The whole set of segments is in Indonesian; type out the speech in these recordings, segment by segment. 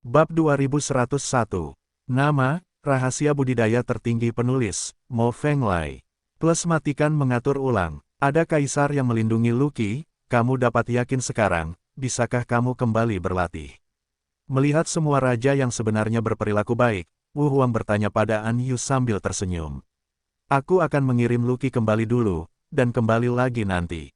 Bab 2101. Nama, rahasia budidaya tertinggi penulis, Mo Fenglai. Plus matikan mengatur ulang. Ada kaisar yang melindungi Lucky, kamu dapat yakin sekarang, bisakah kamu kembali berlatih? Melihat semua raja yang sebenarnya berperilaku baik, Wu Huang bertanya pada An Yu sambil tersenyum. Aku akan mengirim Lucky kembali dulu, dan kembali lagi nanti.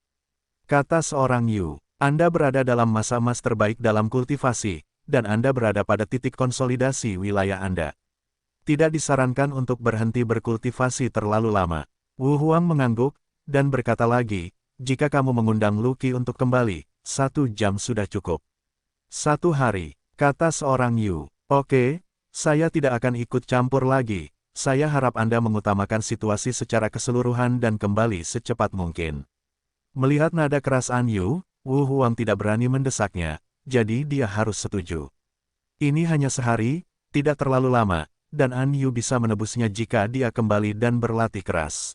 Kata seorang Yu, Anda berada dalam masa emas terbaik dalam kultivasi, dan Anda berada pada titik konsolidasi wilayah Anda. Tidak disarankan untuk berhenti berkultivasi terlalu lama. Wu Huang mengangguk, dan berkata lagi, jika kamu mengundang Lucky untuk kembali, 1 jam sudah cukup. 1 hari, kata seorang Yu. Oke, saya tidak akan ikut campur lagi, saya harap Anda mengutamakan situasi secara keseluruhan dan kembali secepat mungkin. Melihat nada keras An Yu, Wu Huang tidak berani mendesaknya, jadi dia harus setuju. Ini hanya sehari, tidak terlalu lama, dan An Yu bisa menebusnya jika dia kembali dan berlatih keras.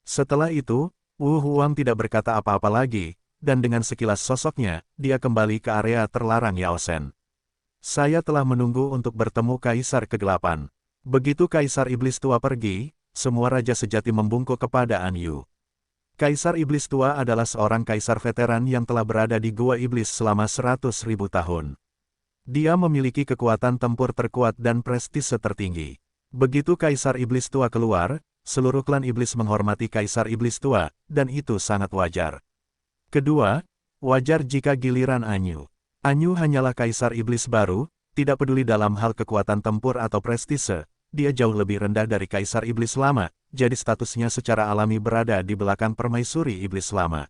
Setelah itu, Wu Huang tidak berkata apa-apa lagi, dan dengan sekilas sosoknya, dia kembali ke area terlarang Yaosen. Saya telah menunggu untuk bertemu Kaisar Kegelapan. Begitu Kaisar Iblis Tua pergi, semua raja sejati membungkuk kepada An Yu. Kaisar Iblis Tua adalah seorang kaisar veteran yang telah berada di Gua Iblis selama 100.000 tahun. Dia memiliki kekuatan tempur terkuat dan prestise tertinggi. Begitu Kaisar Iblis Tua keluar, seluruh klan Iblis menghormati Kaisar Iblis Tua, dan itu sangat wajar. Kedua, wajar jika giliran An Yu. An Yu hanyalah Kaisar Iblis baru, tidak peduli dalam hal kekuatan tempur atau prestise, dia jauh lebih rendah dari Kaisar Iblis lama, jadi statusnya secara alami berada di belakang permaisuri Iblis lama.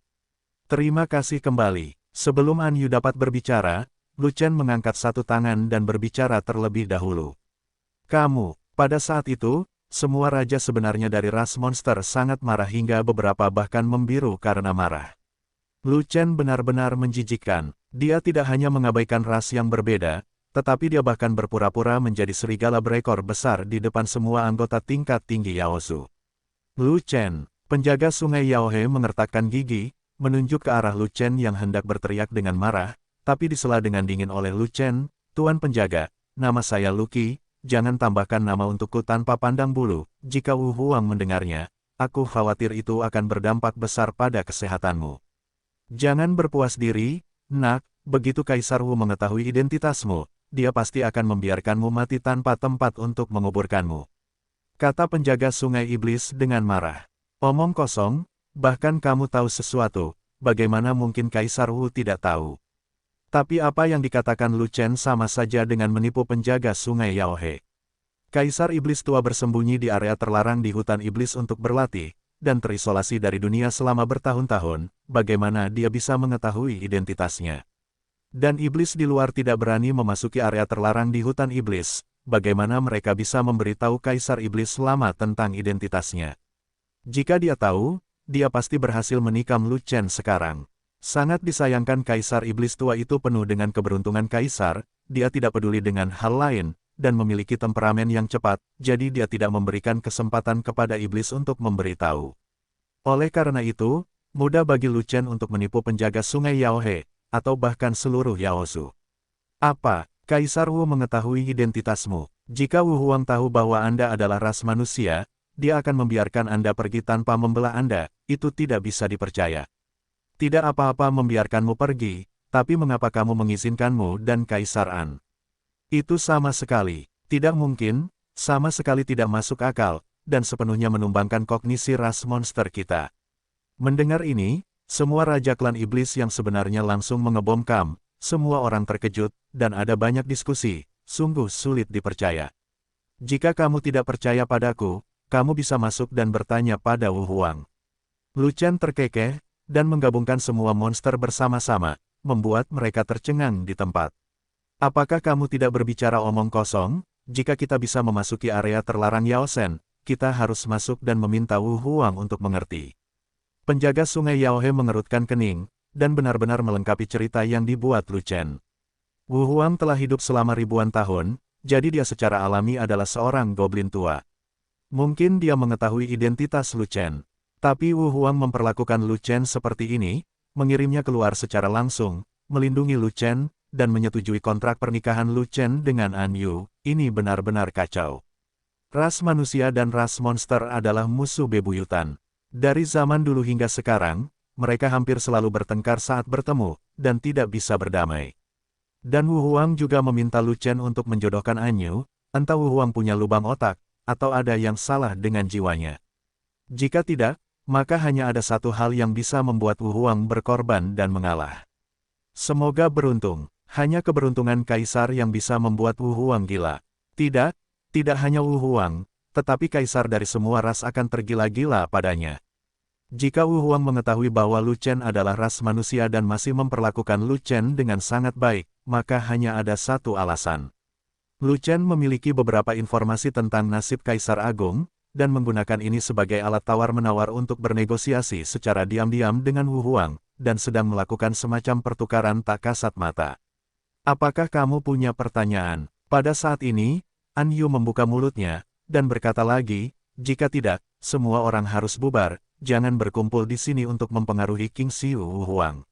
Terima kasih kembali. Sebelum An Yu dapat berbicara, Lu Chen mengangkat satu tangan dan berbicara terlebih dahulu. Kamu, pada saat itu, semua raja sebenarnya dari ras monster sangat marah hingga beberapa bahkan membiru karena marah. Lu Chen benar-benar menjijikkan, dia tidak hanya mengabaikan ras yang berbeda, tetapi dia bahkan berpura-pura menjadi serigala berekor besar di depan semua anggota tingkat tinggi Yaosu. Lu Chen, penjaga sungai Yaohe mengertakkan gigi, menunjuk ke arah Lu Chen yang hendak berteriak dengan marah, tapi disela dengan dingin oleh Lu Chen, Tuan Penjaga, nama saya Lucky, jangan tambahkan nama untukku tanpa pandang bulu, jika Wu Huang mendengarnya, aku khawatir itu akan berdampak besar pada kesehatanmu. Jangan berpuas diri, nak, begitu Kaisar Wu mengetahui identitasmu, dia pasti akan membiarkanmu mati tanpa tempat untuk menguburkanmu. Kata penjaga sungai iblis dengan marah. Omong kosong, bahkan kamu tahu sesuatu, bagaimana mungkin Kaisar Wu tidak tahu? Tapi apa yang dikatakan Lu Chen sama saja dengan menipu penjaga sungai Yaohe. Kaisar Iblis Tua bersembunyi di area terlarang di hutan iblis untuk berlatih, dan terisolasi dari dunia selama bertahun-tahun, bagaimana dia bisa mengetahui identitasnya? Dan iblis di luar tidak berani memasuki area terlarang di hutan iblis, bagaimana mereka bisa memberitahu Kaisar Iblis lama tentang identitasnya? Jika dia tahu, dia pasti berhasil menikam Lu Chen sekarang. Sangat disayangkan Kaisar Iblis Tua itu penuh dengan keberuntungan Kaisar, dia tidak peduli dengan hal lain, dan memiliki temperamen yang cepat, jadi dia tidak memberikan kesempatan kepada Iblis untuk memberitahu. Oleh karena itu, mudah bagi Lu Chen untuk menipu penjaga sungai Yaohe, atau bahkan seluruh Yaosu. Apa, Kaisar Wu mengetahui identitasmu? Jika Wu Huang tahu bahwa Anda adalah ras manusia, dia akan membiarkan Anda pergi tanpa membelah Anda, itu tidak bisa dipercaya. Tidak apa-apa membiarkanmu pergi, tapi mengapa kamu mengizinkanmu dan Kaisar An? Itu sama sekali, tidak mungkin, sama sekali tidak masuk akal, dan sepenuhnya menumbangkan kognisi ras monster kita. Mendengar ini, semua raja klan iblis yang sebenarnya langsung mengebom semua orang terkejut, dan ada banyak diskusi, sungguh sulit dipercaya. Jika kamu tidak percaya padaku, kamu bisa masuk dan bertanya pada Wu Huang. Lu Chen terkekeh, dan menggabungkan semua monster bersama-sama, membuat mereka tercengang di tempat. Apakah kamu tidak berbicara omong kosong? Jika kita bisa memasuki area terlarang Yaosen, kita harus masuk dan meminta Wu Huang untuk mengerti. Penjaga sungai Yaohe mengerutkan kening, dan benar-benar melengkapi cerita yang dibuat Lu Chen. Wu Huang telah hidup selama ribuan tahun, jadi dia secara alami adalah seorang goblin tua. Mungkin dia mengetahui identitas Lu Chen. Tapi Wu Huang memperlakukan Lu Chen seperti ini, mengirimnya keluar secara langsung, melindungi Lu Chen, dan menyetujui kontrak pernikahan Lu Chen dengan An Yu. Ini benar-benar kacau. Ras manusia dan ras monster adalah musuh bebuyutan. Dari zaman dulu hingga sekarang, mereka hampir selalu bertengkar saat bertemu, dan tidak bisa berdamai. Dan Wu Huang juga meminta Lu Chen untuk menjodohkan An Yu, entah Wu Huang punya lubang otak, atau ada yang salah dengan jiwanya. Jika tidak, maka hanya ada satu hal yang bisa membuat Wu Huang berkorban dan mengalah. Semoga beruntung, hanya keberuntungan Kaisar yang bisa membuat Wu Huang gila. Tidak, tidak hanya Wu Huang, tetapi Kaisar dari semua ras akan tergila-gila padanya. Jika Wu Huang mengetahui bahwa Lu Chen adalah ras manusia dan masih memperlakukan Lu Chen dengan sangat baik, maka hanya ada satu alasan. Lu Chen memiliki beberapa informasi tentang nasib Kaisar Agung, dan menggunakan ini sebagai alat tawar-menawar untuk bernegosiasi secara diam-diam dengan Wu Huang, dan sedang melakukan semacam pertukaran tak kasat mata. Apakah kamu punya pertanyaan? Pada saat ini, An Yu membuka mulutnya, dan berkata lagi, jika tidak, semua orang harus bubar, jangan berkumpul di sini untuk mempengaruhi King Xiu Wu Huang.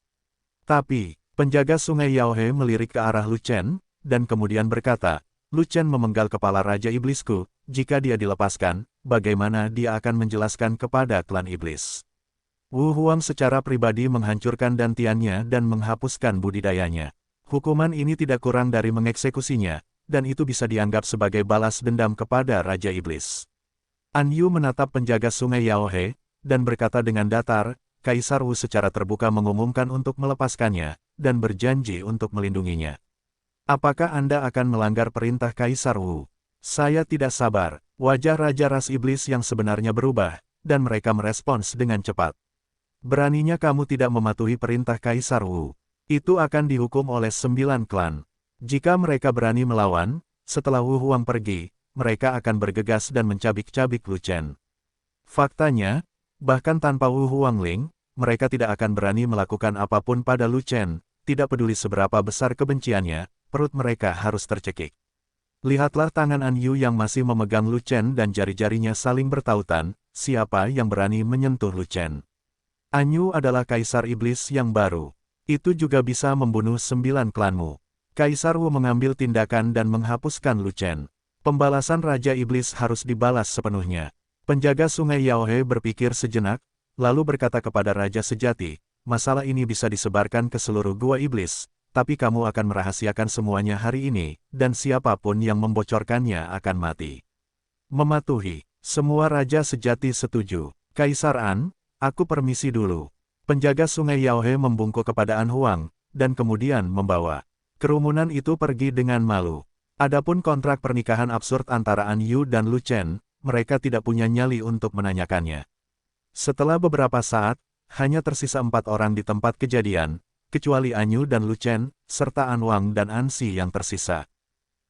Tapi, penjaga sungai Yaohe melirik ke arah Lu Chen, dan kemudian berkata, Lu Chen memenggal kepala Raja Iblisku, jika dia dilepaskan, bagaimana dia akan menjelaskan kepada klan iblis? Wu Huang secara pribadi menghancurkan dantiannya dan menghapuskan budidayanya. Hukuman ini tidak kurang dari mengeksekusinya, dan itu bisa dianggap sebagai balas dendam kepada Raja Iblis. An Yu menatap penjaga sungai Yaohe, dan berkata dengan datar, Kaisar Wu secara terbuka mengumumkan untuk melepaskannya, dan berjanji untuk melindunginya. Apakah Anda akan melanggar perintah Kaisar Wu? Saya tidak sabar. Wajah Raja Ras Iblis yang sebenarnya berubah, dan mereka merespons dengan cepat. Beraninya kamu tidak mematuhi perintah Kaisar Wu. Itu akan dihukum oleh 9 klan. Jika mereka berani melawan, setelah Wu Huang pergi, mereka akan bergegas dan mencabik-cabik Lu Chen. Faktanya, bahkan tanpa Wu Huangling, mereka tidak akan berani melakukan apapun pada Lu Chen, tidak peduli seberapa besar kebenciannya. Perut mereka harus tercekik. Lihatlah tangan An Yu yang masih memegang Lu Chen dan jari-jarinya saling bertautan, siapa yang berani menyentuh Lu Chen? An Yu adalah Kaisar Iblis yang baru. Itu juga bisa membunuh 9 klanmu. Kaisar Wu mengambil tindakan dan menghapuskan Lu Chen. Pembalasan Raja Iblis harus dibalas sepenuhnya. Penjaga sungai Yaohe berpikir sejenak, lalu berkata kepada Raja Sejati, masalah ini bisa disebarkan ke seluruh gua iblis. Tapi kamu akan merahasiakan semuanya hari ini, dan siapapun yang membocorkannya akan mati. Mematuhi. Semua Raja Sejati setuju. Kaisar An, aku permisi dulu. Penjaga sungai Yaohe membungkuk kepada An Huang, dan kemudian membawa. Kerumunan itu pergi dengan malu. Adapun kontrak pernikahan absurd antara An Yu dan Lu Chen, mereka tidak punya nyali untuk menanyakannya. Setelah beberapa saat, hanya tersisa 4 orang di tempat kejadian, kecuali An Yu dan Lu Chen, serta An Wang dan An Si yang tersisa.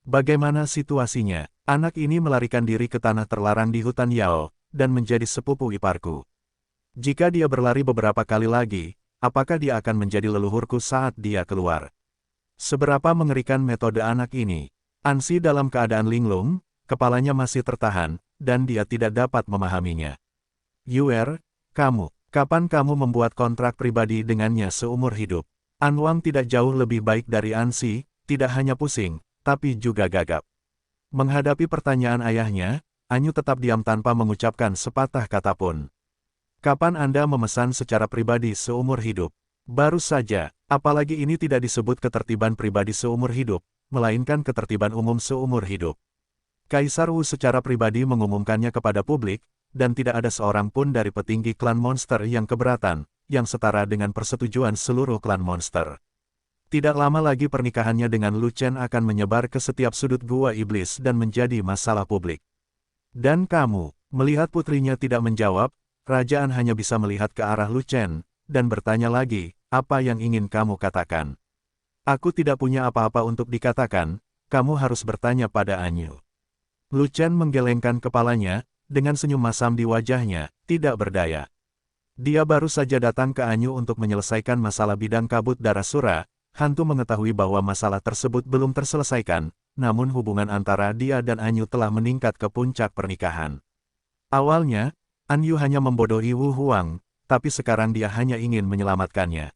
Bagaimana situasinya? Anak ini melarikan diri ke tanah terlarang di hutan Yao, dan menjadi sepupu iparku. Jika dia berlari beberapa kali lagi, apakah dia akan menjadi leluhurku saat dia keluar? Seberapa mengerikan metode anak ini? An Si dalam keadaan linglung, kepalanya masih tertahan, dan dia tidak dapat memahaminya. Yuer, kamu. Kapan kamu membuat kontrak pribadi dengannya seumur hidup? An Wang tidak jauh lebih baik dari An Si, tidak hanya pusing, tapi juga gagap. Menghadapi pertanyaan ayahnya, An Yu tetap diam tanpa mengucapkan sepatah kata pun. Kapan Anda memesan secara pribadi seumur hidup? Baru saja, apalagi ini tidak disebut ketertiban pribadi seumur hidup, melainkan ketertiban umum seumur hidup. Kaisar Wu secara pribadi mengumumkannya kepada publik, dan tidak ada seorang pun dari petinggi klan monster yang keberatan, yang setara dengan persetujuan seluruh klan monster. Tidak lama lagi pernikahannya dengan Lu Chen akan menyebar ke setiap sudut gua iblis dan menjadi masalah publik. Dan kamu, melihat putrinya tidak menjawab, Raja An hanya bisa melihat ke arah Lu Chen, dan bertanya lagi, apa yang ingin kamu katakan? Aku tidak punya apa-apa untuk dikatakan, kamu harus bertanya pada An Yu. Lu Chen menggelengkan kepalanya, dengan senyum masam di wajahnya, tidak berdaya. Dia baru saja datang ke An Yu untuk menyelesaikan masalah bidang kabut darah sura, Hantu mengetahui bahwa masalah tersebut belum terselesaikan, namun hubungan antara dia dan An Yu telah meningkat ke puncak pernikahan. Awalnya, An Yu hanya membodohi Wu Huang, tapi sekarang dia hanya ingin menyelamatkannya.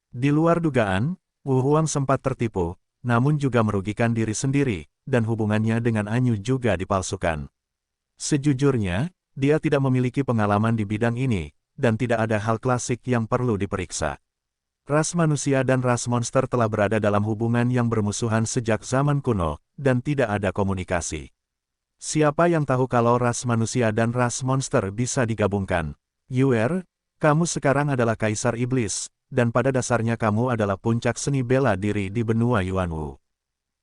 Di luar dugaan, Wu Huang sempat tertipu, namun juga merugikan diri sendiri, dan hubungannya dengan Anyu juga dipalsukan. Sejujurnya, dia tidak memiliki pengalaman di bidang ini, dan tidak ada hal klasik yang perlu diperiksa. Ras manusia dan ras monster telah berada dalam hubungan yang bermusuhan sejak zaman kuno, dan tidak ada komunikasi. Siapa yang tahu kalau ras manusia dan ras monster bisa digabungkan? Yuer, kamu sekarang adalah Kaisar Iblis, dan pada dasarnya kamu adalah puncak seni bela diri di benua Yuanwu.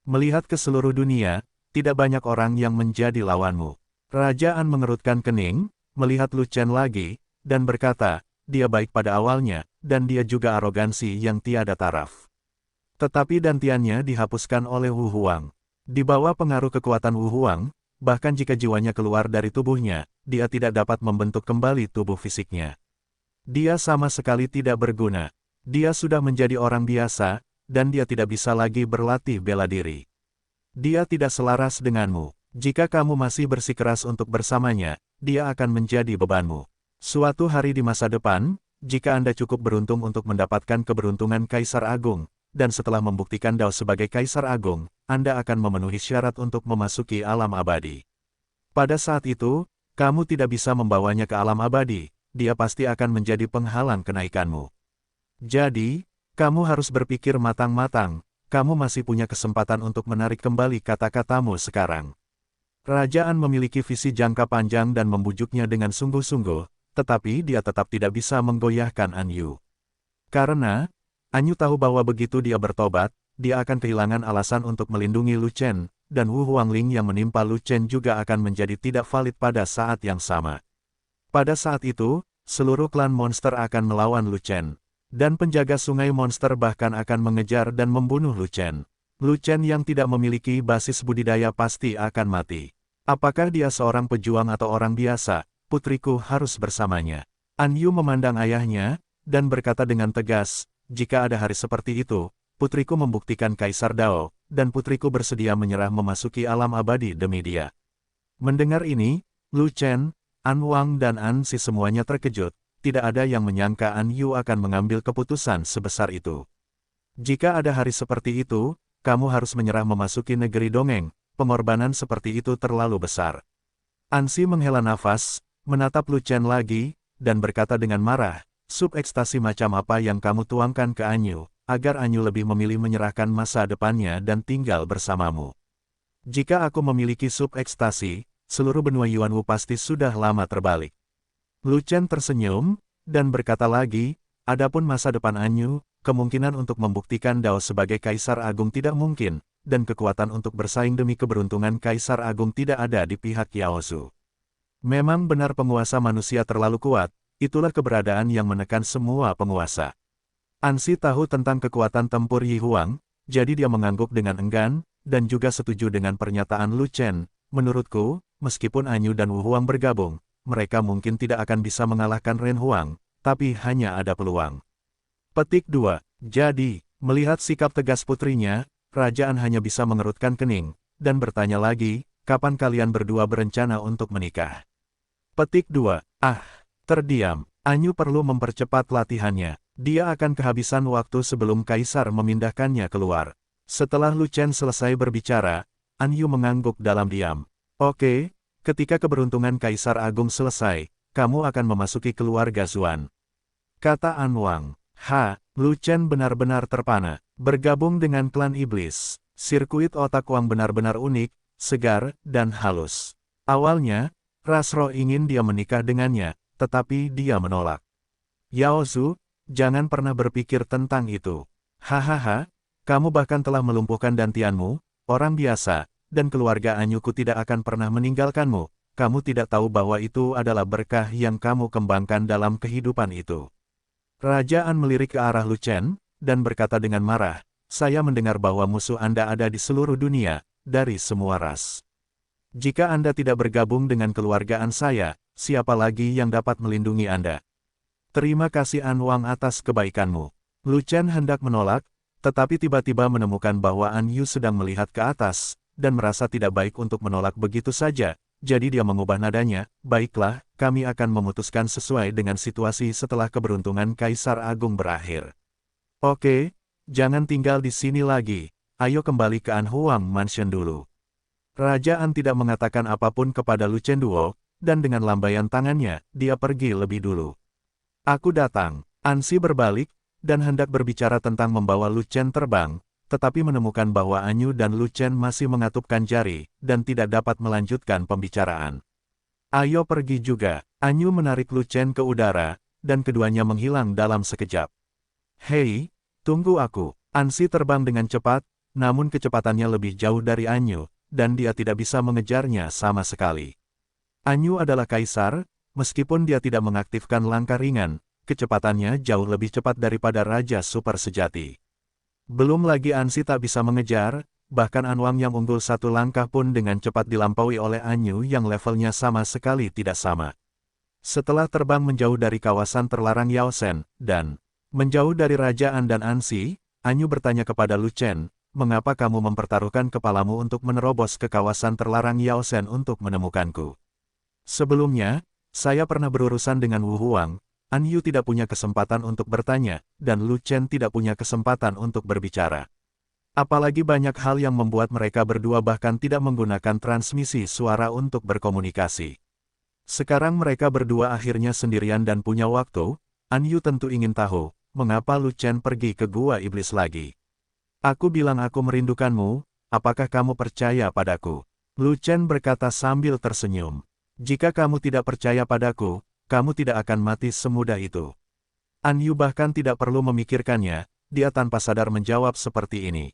Melihat ke seluruh dunia, tidak banyak orang yang menjadi lawanmu. Kerajaan mengerutkan kening, melihat Lu Chen lagi, dan berkata, dia baik pada awalnya, dan dia juga arogansi yang tiada taraf. Tetapi dantiannya dihapuskan oleh Wu Huang. Di bawah pengaruh kekuatan Wu Huang, bahkan jika jiwanya keluar dari tubuhnya, dia tidak dapat membentuk kembali tubuh fisiknya. Dia sama sekali tidak berguna. Dia sudah menjadi orang biasa, dan dia tidak bisa lagi berlatih bela diri. Dia tidak selaras denganmu. Jika kamu masih bersikeras untuk bersamanya, dia akan menjadi bebanmu. Suatu hari di masa depan, jika Anda cukup beruntung untuk mendapatkan keberuntungan Kaisar Agung, dan setelah membuktikan Dao sebagai Kaisar Agung, Anda akan memenuhi syarat untuk memasuki alam abadi. Pada saat itu, kamu tidak bisa membawanya ke alam abadi, dia pasti akan menjadi penghalang kenaikanmu. Jadi, kamu harus berpikir matang-matang, kamu masih punya kesempatan untuk menarik kembali kata-katamu sekarang. Kerajaan memiliki visi jangka panjang dan membujuknya dengan sungguh-sungguh, tetapi dia tetap tidak bisa menggoyahkan Anyu. Karena, Anyu tahu bahwa begitu dia bertobat, dia akan kehilangan alasan untuk melindungi Lu Chen, dan Wu Huangling yang menimpa Lu Chen juga akan menjadi tidak valid pada saat yang sama. Pada saat itu, seluruh klan monster akan melawan Lu Chen, dan penjaga sungai monster bahkan akan mengejar dan membunuh Lu Chen. Lu Chen yang tidak memiliki basis budidaya pasti akan mati. Apakah dia seorang pejuang atau orang biasa? Putriku harus bersamanya. Anyu memandang ayahnya, dan berkata dengan tegas, jika ada hari seperti itu, putriku membuktikan Kaisar Dao, dan putriku bersedia menyerah memasuki alam abadi demi dia. Mendengar ini, Lu Chen, An Wang dan An Si semuanya terkejut, tidak ada yang menyangka Anyu akan mengambil keputusan sebesar itu. Jika ada hari seperti itu, kamu harus menyerah memasuki negeri dongeng, pengorbanan seperti itu terlalu besar. An Si menghela nafas, menatap Lu Chen lagi, dan berkata dengan marah, sub ekstasi macam apa yang kamu tuangkan ke Anyu, agar Anyu lebih memilih menyerahkan masa depannya dan tinggal bersamamu. Jika aku memiliki sub ekstasi, seluruh benua Yuanwu pasti sudah lama terbalik. Lu Chen tersenyum, dan berkata lagi, adapun masa depan Anyu, kemungkinan untuk membuktikan Dao sebagai Kaisar Agung tidak mungkin, dan kekuatan untuk bersaing demi keberuntungan Kaisar Agung tidak ada di pihak Yaozu. Memang benar penguasa manusia terlalu kuat, itulah keberadaan yang menekan semua penguasa. An Si tahu tentang kekuatan tempur Yi Huang, jadi dia mengangguk dengan enggan, dan juga setuju dengan pernyataan Lu Chen. Menurutku, meskipun Anyu dan Wu Huang bergabung, mereka mungkin tidak akan bisa mengalahkan Ren Huang, tapi hanya ada peluang. Petik 2. Jadi, melihat sikap tegas putrinya, kerajaan hanya bisa mengerutkan kening, dan bertanya lagi, kapan kalian berdua berencana untuk menikah? Petik 2. Terdiam. Anyu perlu mempercepat latihannya. Dia akan kehabisan waktu sebelum Kaisar memindahkannya keluar. Setelah Lu Chen selesai berbicara, Anyu mengangguk dalam diam. Oke, ketika keberuntungan Kaisar Agung selesai, kamu akan memasuki keluarga Zuan. Kata An Wang. Lu Chen benar-benar terpana. Bergabung dengan klan iblis, sirkuit otak Wang benar-benar unik, segar, dan halus. Awalnya, ras roh ingin dia menikah dengannya, tetapi dia menolak. Yaozu, jangan pernah berpikir tentang itu. Hahaha, kamu bahkan telah melumpuhkan dantianmu, orang biasa, dan keluarga Anyuku tidak akan pernah meninggalkanmu. Kamu tidak tahu bahwa itu adalah berkah yang kamu kembangkan dalam kehidupan itu. Kerajaan melirik ke arah Lu Chen, dan berkata dengan marah, saya mendengar bahwa musuh Anda ada di seluruh dunia, dari semua ras. Jika Anda tidak bergabung dengan keluargaan saya, siapa lagi yang dapat melindungi Anda? Terima kasih An Wang atas kebaikanmu. Lu Chen hendak menolak, tetapi tiba-tiba menemukan bahwa An Yu sedang melihat ke atas, dan merasa tidak baik untuk menolak begitu saja, jadi dia mengubah nadanya, baiklah, kami akan memutuskan sesuai dengan situasi setelah keberuntungan Kaisar Agung berakhir. Oke, Jangan tinggal di sini lagi, ayo kembali ke An Huang Mansion dulu. Raja An tidak mengatakan apapun kepada Lu Chen Duo, dan dengan lambaian tangannya, dia pergi lebih dulu. Aku datang. Ansi berbalik, dan hendak berbicara tentang membawa Lu Chen terbang, tetapi menemukan bahwa Anyu dan Lu Chen masih mengatupkan jari, dan tidak dapat melanjutkan pembicaraan. Ayo pergi juga. Anyu menarik Lu Chen ke udara, dan keduanya menghilang dalam sekejap. Hei, tunggu aku. Ansi terbang dengan cepat, namun kecepatannya lebih jauh dari Anyu, dan dia tidak bisa mengejarnya sama sekali. Anyu adalah kaisar, meskipun dia tidak mengaktifkan langkah ringan, kecepatannya jauh lebih cepat daripada Raja Super sejati. Belum lagi Ansi tak bisa mengejar, bahkan Anwang yang unggul satu langkah pun dengan cepat dilampaui oleh Anyu yang levelnya sama sekali tidak sama. Setelah terbang menjauh dari kawasan terlarang Yaosen, dan menjauh dari Raja An dan Ansi, Anyu bertanya kepada Lu Chen, mengapa kamu mempertaruhkan kepalamu untuk menerobos ke kawasan terlarang Yaosen untuk menemukanku? Sebelumnya, saya pernah berurusan dengan Wu Huang. Anyu tidak punya kesempatan untuk bertanya, dan Lu Chen tidak punya kesempatan untuk berbicara. Apalagi banyak hal yang membuat mereka berdua bahkan tidak menggunakan transmisi suara untuk berkomunikasi. Sekarang mereka berdua akhirnya sendirian dan punya waktu. Anyu tentu ingin tahu, mengapa Lu Chen pergi ke Gua Iblis lagi. Aku bilang aku merindukanmu, apakah kamu percaya padaku? Lu Chen berkata sambil tersenyum. Jika kamu tidak percaya padaku, kamu tidak akan mati semudah itu. Anyu bahkan tidak perlu memikirkannya, dia tanpa sadar menjawab seperti ini.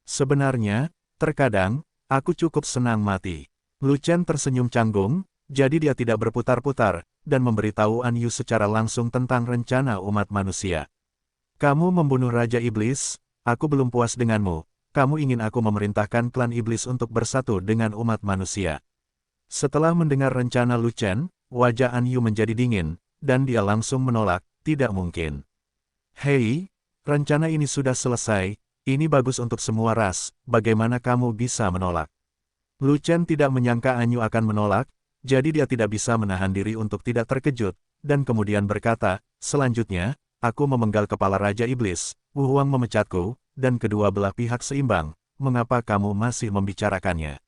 Sebenarnya, terkadang, aku cukup senang mati. Lu Chen tersenyum canggung, jadi dia tidak berputar-putar, dan memberitahu Anyu secara langsung tentang rencana umat manusia. Kamu membunuh Raja Iblis, aku belum puas denganmu, kamu ingin aku memerintahkan klan Iblis untuk bersatu dengan umat manusia. Setelah mendengar rencana Lu Chen, wajah Anyu menjadi dingin, dan dia langsung menolak, tidak mungkin. Hei, rencana ini sudah selesai, ini bagus untuk semua ras, bagaimana kamu bisa menolak? Lu Chen tidak menyangka Anyu akan menolak, jadi dia tidak bisa menahan diri untuk tidak terkejut, dan kemudian berkata, selanjutnya, aku memenggal kepala Raja Iblis, Wu Huang memecatku, dan kedua belah pihak seimbang, mengapa kamu masih membicarakannya?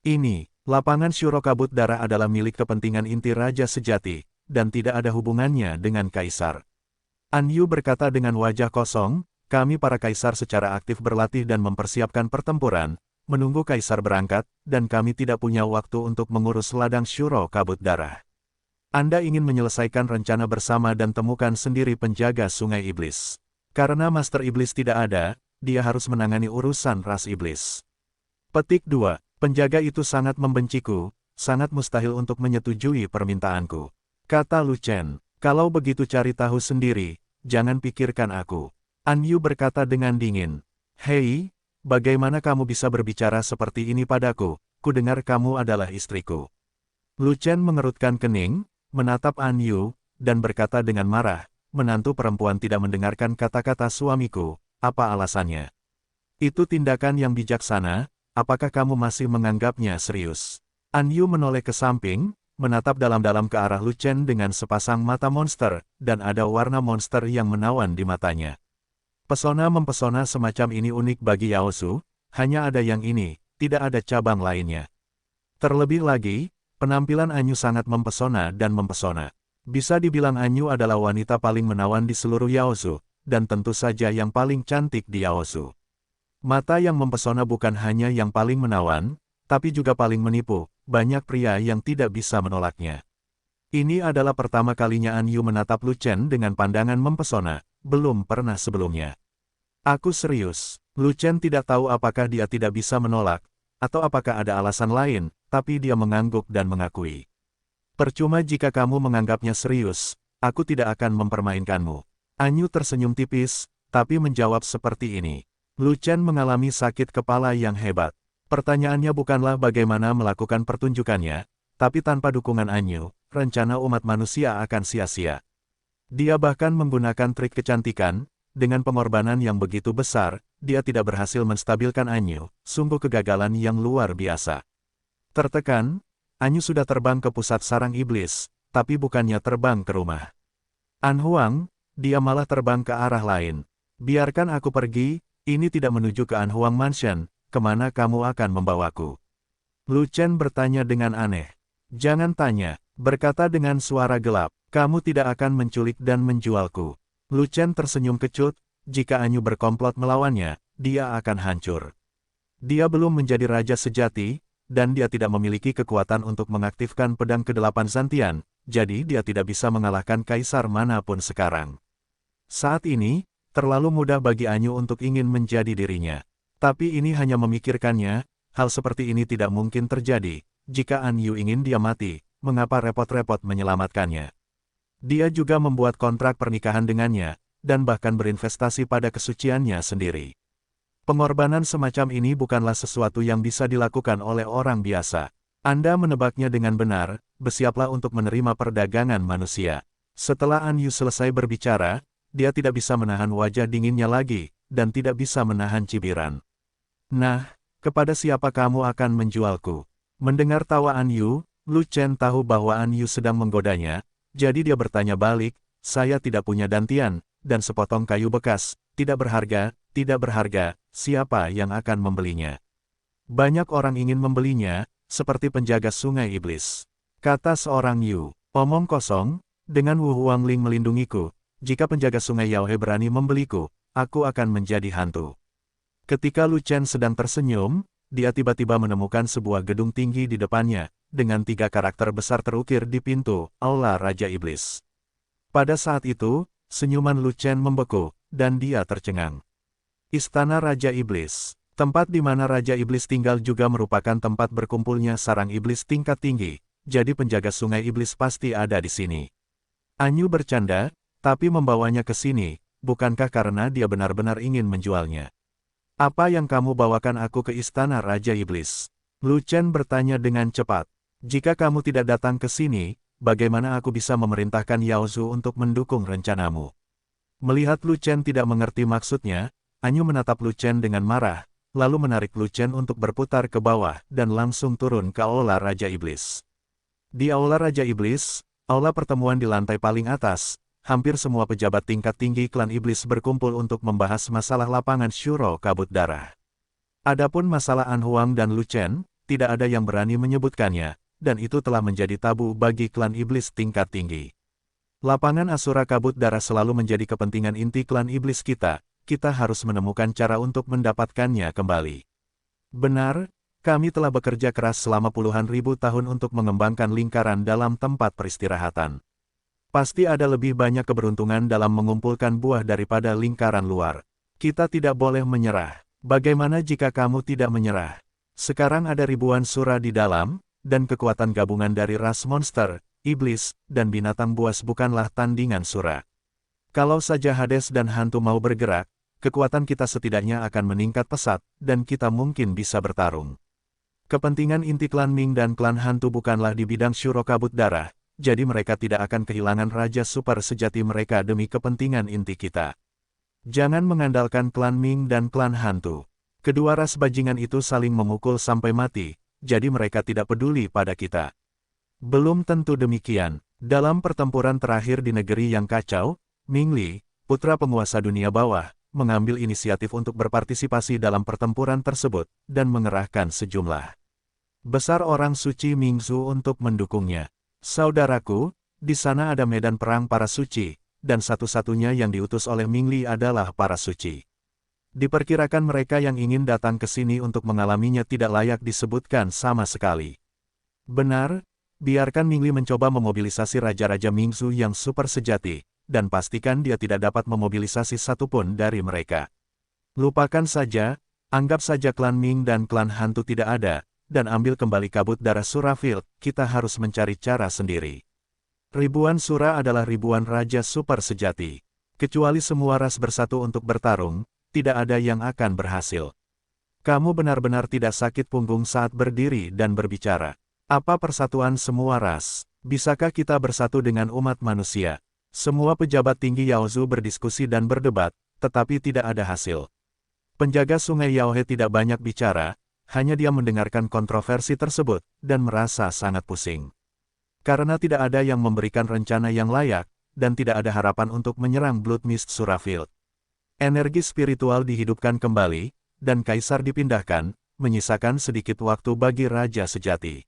Ini, lapangan Syuro Kabut Darah adalah milik kepentingan inti Raja Sejati, dan tidak ada hubungannya dengan Kaisar. Anyu berkata dengan wajah kosong, kami para Kaisar secara aktif berlatih dan mempersiapkan pertempuran, menunggu Kaisar berangkat, dan kami tidak punya waktu untuk mengurus ladang Syuro Kabut Darah. Anda ingin menyelesaikan rencana bersama dan temukan sendiri penjaga Sungai Iblis. Karena Master Iblis tidak ada, dia harus menangani urusan ras Iblis. Petik 2. Penjaga itu sangat membenciku, sangat mustahil untuk menyetujui permintaanku. Kata Lu Chen, kalau begitu cari tahu sendiri, jangan pikirkan aku. Anyu berkata dengan dingin. Hei, bagaimana kamu bisa berbicara seperti ini padaku, kudengar kamu adalah istriku. Lu Chen mengerutkan kening, menatap Anyu, dan berkata dengan marah, menantu perempuan tidak mendengarkan kata-kata suamiku, apa alasannya? Itu tindakan yang bijaksana. Apakah kamu masih menganggapnya serius? Anyu menoleh ke samping, menatap dalam-dalam ke arah Lu Chen dengan sepasang mata monster, dan ada warna monster yang menawan di matanya. Pesona mempesona semacam ini unik bagi Yaosu, hanya ada yang ini, tidak ada cabang lainnya. Terlebih lagi, penampilan Anyu sangat mempesona dan mempesona. Bisa dibilang Anyu adalah wanita paling menawan di seluruh Yaosu, dan tentu saja yang paling cantik di Yaosu. Mata yang mempesona bukan hanya yang paling menawan, tapi juga paling menipu, banyak pria yang tidak bisa menolaknya. Ini adalah pertama kalinya Anyu menatap Lu Chen dengan pandangan mempesona, belum pernah sebelumnya. Aku serius, Lu Chen tidak tahu apakah dia tidak bisa menolak, atau apakah ada alasan lain, tapi dia mengangguk dan mengakui. Percuma jika kamu menganggapnya serius, aku tidak akan mempermainkanmu. Anyu tersenyum tipis, tapi menjawab seperti ini. Lu Chen mengalami sakit kepala yang hebat. Pertanyaannya bukanlah bagaimana melakukan pertunjukannya, tapi tanpa dukungan Anyu, rencana umat manusia akan sia-sia. Dia bahkan menggunakan trik kecantikan, dengan pengorbanan yang begitu besar, dia tidak berhasil menstabilkan Anyu, sungguh kegagalan yang luar biasa. Tertekan, Anyu sudah terbang ke pusat sarang iblis, tapi bukannya terbang ke rumah An Huang, dia malah terbang ke arah lain. Biarkan aku pergi, ini tidak menuju ke Anhuang Mansion, kemana kamu akan membawaku? Lu Chen bertanya dengan aneh. Jangan tanya, berkata dengan suara gelap, kamu tidak akan menculik dan menjualku. Lu Chen tersenyum kecut, jika Anyu berkomplot melawannya, dia akan hancur. Dia belum menjadi raja sejati, dan dia tidak memiliki kekuatan untuk mengaktifkan pedang ke-8 Zantian, jadi dia tidak bisa mengalahkan kaisar manapun sekarang. Saat ini, terlalu mudah bagi Anyu untuk ingin menjadi dirinya. Tapi ini hanya memikirkannya, hal seperti ini tidak mungkin terjadi. Jika Anyu ingin dia mati, mengapa repot-repot menyelamatkannya? Dia juga membuat kontrak pernikahan dengannya, dan bahkan berinvestasi pada kesuciannya sendiri. Pengorbanan semacam ini bukanlah sesuatu yang bisa dilakukan oleh orang biasa. Anda menebaknya dengan benar, bersiaplah untuk menerima perdagangan manusia. Setelah Anyu selesai berbicara, dia tidak bisa menahan wajah dinginnya lagi, dan tidak bisa menahan cibiran. Nah, kepada siapa kamu akan menjualku? Mendengar tawa Anyu, Lu Chen tahu bahwa Anyu sedang menggodanya, jadi dia bertanya balik, saya tidak punya dantian, dan sepotong kayu bekas, tidak berharga, siapa yang akan membelinya? Banyak orang ingin membelinya, seperti penjaga sungai iblis. Kata seorang Yu, omong kosong, dengan Wu Huangling melindungiku, jika penjaga sungai Yaohe berani membeliku, aku akan menjadi hantu. Ketika Lu Chen sedang tersenyum, dia tiba-tiba menemukan sebuah gedung tinggi di depannya, dengan 3 karakter besar terukir di pintu, Aula Raja Iblis. Pada saat itu, senyuman Lu Chen membeku, dan dia tercengang. Istana Raja Iblis, tempat di mana Raja Iblis tinggal juga merupakan tempat berkumpulnya sarang iblis tingkat tinggi, jadi penjaga sungai iblis pasti ada di sini. Anyu bercanda, tapi membawanya ke sini, bukankah karena dia benar-benar ingin menjualnya? Apa yang kamu bawakan aku ke Istana Raja Iblis? Lu Chen bertanya dengan cepat. Jika kamu tidak datang ke sini, bagaimana aku bisa memerintahkan Yao Zhu untuk mendukung rencanamu? Melihat Lu Chen tidak mengerti maksudnya, Anyu menatap Lu Chen dengan marah, lalu menarik Lu Chen untuk berputar ke bawah dan langsung turun ke Aula Raja Iblis. Di Aula Raja Iblis, aula pertemuan di lantai paling atas, hampir semua pejabat tingkat tinggi klan iblis berkumpul untuk membahas masalah lapangan Shuro Kabut Darah. Adapun masalah Anhuang dan Lu Chen, tidak ada yang berani menyebutkannya, dan itu telah menjadi tabu bagi klan iblis tingkat tinggi. Lapangan Asura Kabut Darah selalu menjadi kepentingan inti klan iblis kita harus menemukan cara untuk mendapatkannya kembali. Benar, kami telah bekerja keras selama puluhan ribu tahun untuk mengembangkan lingkaran dalam tempat peristirahatan. Pasti ada lebih banyak keberuntungan dalam mengumpulkan buah daripada lingkaran luar. Kita tidak boleh menyerah. Bagaimana jika kamu tidak menyerah? Sekarang ada ribuan sura di dalam, dan kekuatan gabungan dari ras monster, iblis, dan binatang buas bukanlah tandingan sura. Kalau saja Hades dan hantu mau bergerak, kekuatan kita setidaknya akan meningkat pesat, dan kita mungkin bisa bertarung. Kepentingan inti klan Ming dan klan hantu bukanlah di bidang Shuro Kabut Darah, jadi mereka tidak akan kehilangan raja super sejati mereka demi kepentingan inti kita. Jangan mengandalkan klan Ming dan klan hantu. Kedua ras bajingan itu saling memukul sampai mati, jadi mereka tidak peduli pada kita. Belum tentu demikian. Dalam pertempuran terakhir di negeri yang kacau, Ming Li, putra penguasa dunia bawah, mengambil inisiatif untuk berpartisipasi dalam pertempuran tersebut, dan mengerahkan sejumlah besar orang suci Mingzu untuk mendukungnya. Saudaraku, di sana ada medan perang para suci, dan satu-satunya yang diutus oleh Ming Li adalah para suci. Diperkirakan mereka yang ingin datang ke sini untuk mengalaminya tidak layak disebutkan sama sekali. Benar, biarkan Ming Li mencoba memobilisasi raja-raja Mingzu yang super sejati, dan pastikan dia tidak dapat memobilisasi satupun dari mereka. Lupakan saja, anggap saja klan Ming dan klan hantu tidak ada, dan ambil kembali Kabut Darah Surafield, kita harus mencari cara sendiri. Ribuan sura adalah ribuan raja super sejati. Kecuali semua ras bersatu untuk bertarung, tidak ada yang akan berhasil. Kamu benar-benar tidak sakit punggung saat berdiri dan berbicara. Apa persatuan semua ras? Bisakah kita bersatu dengan umat manusia? Semua pejabat tinggi Yaozu berdiskusi dan berdebat, tetapi tidak ada hasil. Penjaga sungai Yaohe tidak banyak bicara, hanya dia mendengarkan kontroversi tersebut, dan merasa sangat pusing. Karena tidak ada yang memberikan rencana yang layak, dan tidak ada harapan untuk menyerang Blood Mist Surafield. Energi spiritual dihidupkan kembali, dan kaisar dipindahkan, menyisakan sedikit waktu bagi raja sejati.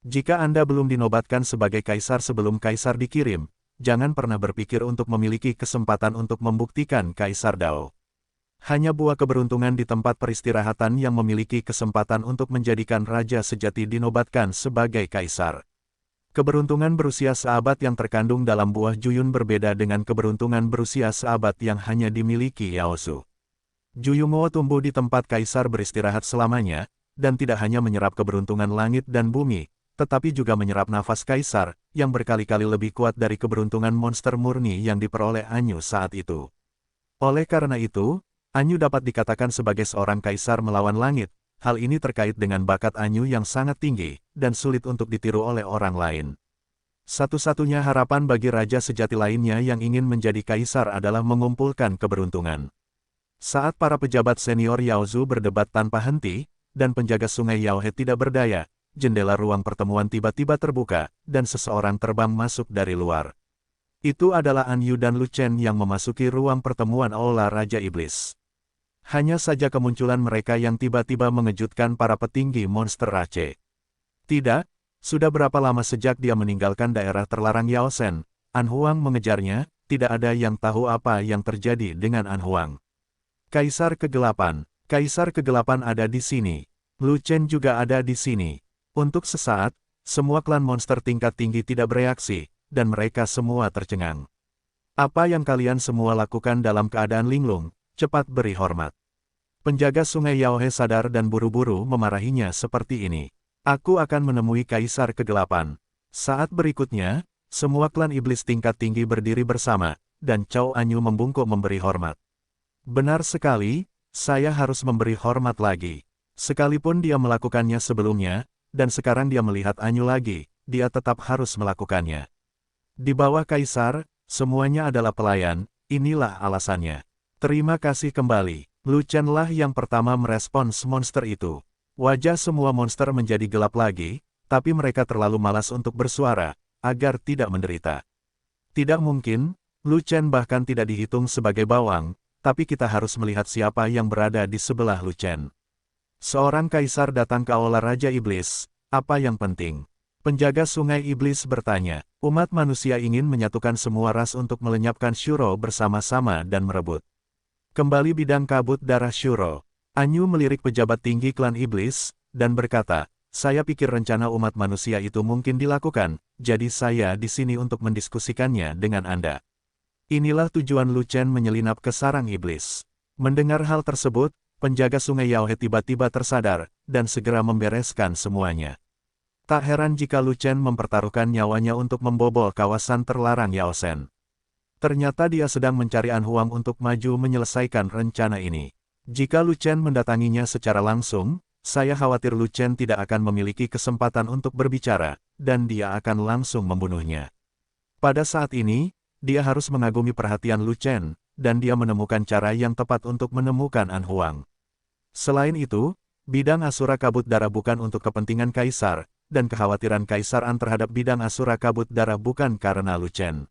Jika Anda belum dinobatkan sebagai kaisar sebelum kaisar dikirim, jangan pernah berpikir untuk memiliki kesempatan untuk membuktikan kaisar Dao. Hanya buah keberuntungan di tempat peristirahatan yang memiliki kesempatan untuk menjadikan raja sejati dinobatkan sebagai kaisar. Keberuntungan berusia seabad yang terkandung dalam buah Juyun berbeda dengan keberuntungan berusia seabad yang hanya dimiliki Yaosu. Juyunguo tumbuh di tempat kaisar beristirahat selamanya, dan tidak hanya menyerap keberuntungan langit dan bumi, tetapi juga menyerap nafas kaisar, yang berkali-kali lebih kuat dari keberuntungan monster murni yang diperoleh Anyu saat itu. Oleh karena itu, Anyu dapat dikatakan sebagai seorang kaisar melawan langit. Hal ini terkait dengan bakat Anyu yang sangat tinggi, dan sulit untuk ditiru oleh orang lain. Satu-satunya harapan bagi raja sejati lainnya yang ingin menjadi kaisar adalah mengumpulkan keberuntungan. Saat para pejabat senior Yaozu berdebat tanpa henti, dan penjaga sungai Yaohe tidak berdaya, jendela ruang pertemuan tiba-tiba terbuka, dan seseorang terbang masuk dari luar. Itu adalah Anyu dan Lu Chen yang memasuki ruang pertemuan Aula Raja Iblis. Hanya saja kemunculan mereka yang tiba-tiba mengejutkan para petinggi monster Rache. Tidak, sudah berapa lama sejak dia meninggalkan daerah terlarang Yaosen, An Huang mengejarnya, tidak ada yang tahu apa yang terjadi dengan An Huang. Kaisar Kegelapan ada di sini. Lu Chen juga ada di sini. Untuk sesaat, semua klan monster tingkat tinggi tidak bereaksi, dan mereka semua tercengang. Apa yang kalian semua lakukan dalam keadaan linglung? Cepat beri hormat. Penjaga sungai Yaohe sadar dan buru-buru memarahinya seperti ini. Aku akan menemui Kaisar Kegelapan. Saat berikutnya, semua klan iblis tingkat tinggi berdiri bersama, dan Cao Anyu membungkuk memberi hormat. Benar sekali, saya harus memberi hormat lagi. Sekalipun dia melakukannya sebelumnya, dan sekarang dia melihat Anyu lagi, dia tetap harus melakukannya. Di bawah Kaisar, semuanya adalah pelayan, inilah alasannya. Terima kasih kembali. Lu Chen lah yang pertama merespons monster itu. Wajah semua monster menjadi gelap lagi, tapi mereka terlalu malas untuk bersuara, agar tidak menderita. Tidak mungkin, Lu Chen bahkan tidak dihitung sebagai bawang, tapi kita harus melihat siapa yang berada di sebelah Lu Chen. Seorang kaisar datang ke Aula Raja Iblis, apa yang penting? Penjaga sungai iblis bertanya, umat manusia ingin menyatukan semua ras untuk melenyapkan Shuro bersama-sama dan merebut kembali bidang kabut darah Shuro. Anyu melirik pejabat tinggi klan iblis, dan berkata, saya pikir rencana umat manusia itu mungkin dilakukan, jadi saya di sini untuk mendiskusikannya dengan Anda. Inilah tujuan Lu Chen menyelinap ke sarang iblis. Mendengar hal tersebut, penjaga sungai Yaohe tiba-tiba tersadar, dan segera membereskan semuanya. Tak heran jika Lu Chen mempertaruhkan nyawanya untuk membobol kawasan terlarang Yaosen. Ternyata dia sedang mencari An Huang untuk maju menyelesaikan rencana ini. Jika Lu Chen mendatanginya secara langsung, saya khawatir Lu Chen tidak akan memiliki kesempatan untuk berbicara, dan dia akan langsung membunuhnya. Pada saat ini, dia harus mengagumi perhatian Lu Chen, dan dia menemukan cara yang tepat untuk menemukan An Huang. Selain itu, bidang Asura Kabut Darah bukan untuk kepentingan Kaisar, dan kekhawatiran Kaisar An terhadap bidang Asura Kabut Darah bukan karena Lu Chen.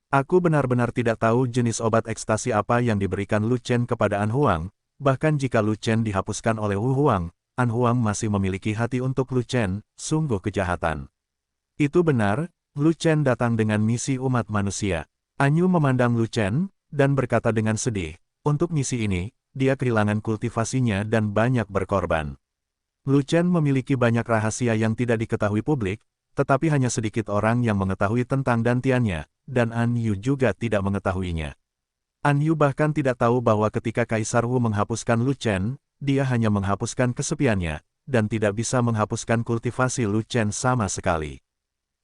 Aku benar-benar tidak tahu jenis obat ekstasi apa yang diberikan Lu Chen kepada An Huang, bahkan jika Lu Chen dihapuskan oleh Wu Huang, An Huang masih memiliki hati untuk Lu Chen, sungguh kejahatan. Itu benar, Lu Chen datang dengan misi umat manusia. Anyu memandang Lu Chen, dan berkata dengan sedih, untuk misi ini, dia kehilangan kultivasinya dan banyak berkorban. Lu Chen memiliki banyak rahasia yang tidak diketahui publik, tetapi hanya sedikit orang yang mengetahui tentang dantiannya, dan An Yu juga tidak mengetahuinya. An Yu bahkan tidak tahu bahwa ketika Kaisar Wu menghapuskan Lu Chen, dia hanya menghapuskan kesepiannya, dan tidak bisa menghapuskan kultivasi Lu Chen sama sekali.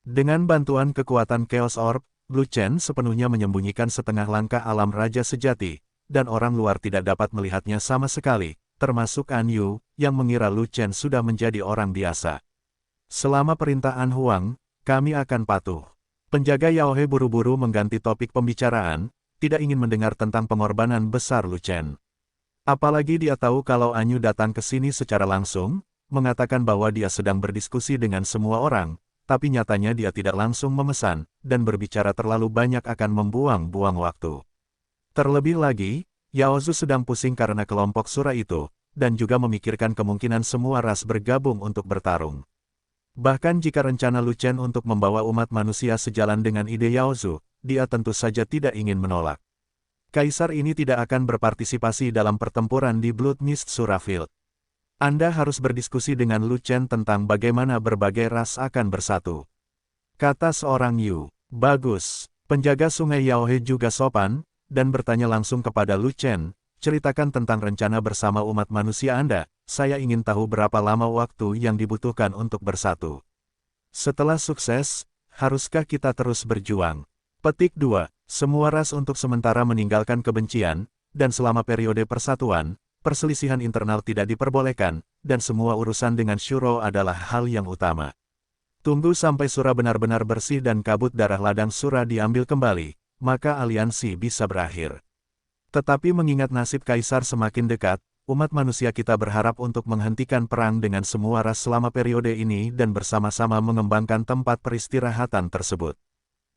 Dengan bantuan kekuatan Chaos Orb, Lu Chen sepenuhnya menyembunyikan setengah langkah alam Raja Sejati, dan orang luar tidak dapat melihatnya sama sekali, termasuk An Yu, yang mengira Lu Chen sudah menjadi orang biasa. Selama perintah An Huang, kami akan patuh. Penjaga Yaohe buru-buru mengganti topik pembicaraan, tidak ingin mendengar tentang pengorbanan besar Lu Chen. Apalagi dia tahu kalau Anyu datang ke sini secara langsung, mengatakan bahwa dia sedang berdiskusi dengan semua orang, tapi nyatanya dia tidak langsung memesan, dan berbicara terlalu banyak akan membuang-buang waktu. Terlebih lagi, Yaozu sedang pusing karena kelompok Sura itu, dan juga memikirkan kemungkinan semua ras bergabung untuk bertarung. Bahkan jika rencana Lu Chen untuk membawa umat manusia sejalan dengan ide Yaozu, dia tentu saja tidak ingin menolak. Kaisar ini tidak akan berpartisipasi dalam pertempuran di Blood Mist Surafield. Anda harus berdiskusi dengan Lu Chen tentang bagaimana berbagai ras akan bersatu. Kata seorang Yu. Bagus. Penjaga sungai Yaohe juga sopan, dan bertanya langsung kepada Lu Chen, ceritakan tentang rencana bersama umat manusia Anda, saya ingin tahu berapa lama waktu yang dibutuhkan untuk bersatu. Setelah sukses, haruskah kita terus berjuang? Petik 2. Semua ras untuk sementara meninggalkan kebencian, dan selama periode persatuan, perselisihan internal tidak diperbolehkan, dan semua urusan dengan Shuro adalah hal yang utama. Tunggu sampai Sura benar-benar bersih dan kabut darah ladang Sura diambil kembali, maka aliansi bisa berakhir. Tetapi mengingat nasib Kaisar semakin dekat, umat manusia kita berharap untuk menghentikan perang dengan semua ras selama periode ini dan bersama-sama mengembangkan tempat peristirahatan tersebut.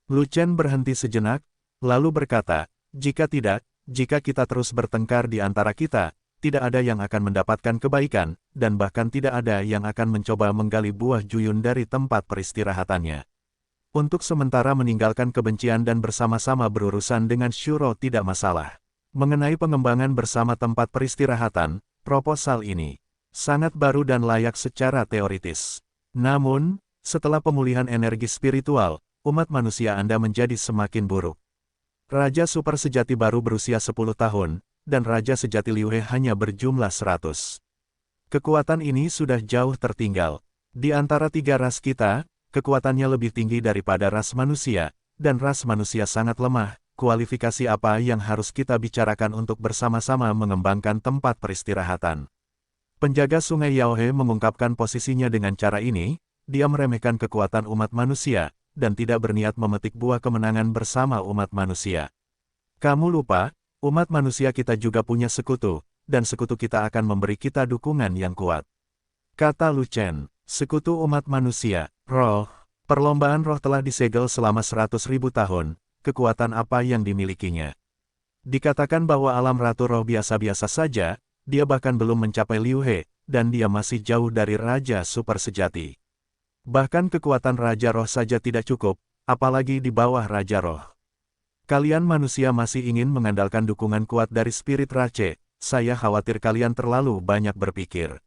Lu Chen berhenti sejenak, lalu berkata, jika tidak, jika kita terus bertengkar di antara kita, tidak ada yang akan mendapatkan kebaikan, dan bahkan tidak ada yang akan mencoba menggali buah juyun dari tempat peristirahatannya. Untuk sementara meninggalkan kebencian dan bersama-sama berurusan dengan Shuro tidak masalah. Mengenai pengembangan bersama tempat peristirahatan, proposal ini sangat baru dan layak secara teoritis. Namun, setelah pemulihan energi spiritual, umat manusia Anda menjadi semakin buruk. Raja super sejati baru berusia 10 tahun, dan Raja sejati Liu He hanya berjumlah 100. Kekuatan ini sudah jauh tertinggal. Di antara tiga ras kita, kekuatannya lebih tinggi daripada ras manusia, dan ras manusia sangat lemah. Kualifikasi apa yang harus kita bicarakan untuk bersama-sama mengembangkan tempat peristirahatan? Penjaga sungai Yaohe mengungkapkan posisinya dengan cara ini, dia meremehkan kekuatan umat manusia, dan tidak berniat memetik buah kemenangan bersama umat manusia. Kamu lupa, umat manusia kita juga punya sekutu, dan sekutu kita akan memberi kita dukungan yang kuat. Kata Lu Chen, sekutu umat manusia, roh, perlombaan roh telah disegel selama 100.000 tahun, kekuatan apa yang dimilikinya? Dikatakan bahwa alam ratu roh biasa-biasa saja, dia bahkan belum mencapai Liu He, dan dia masih jauh dari Raja Super Sejati. Bahkan kekuatan Raja Roh saja tidak cukup, apalagi di bawah Raja Roh. Kalian manusia masih ingin mengandalkan dukungan kuat dari spirit Rache, saya khawatir kalian terlalu banyak berpikir.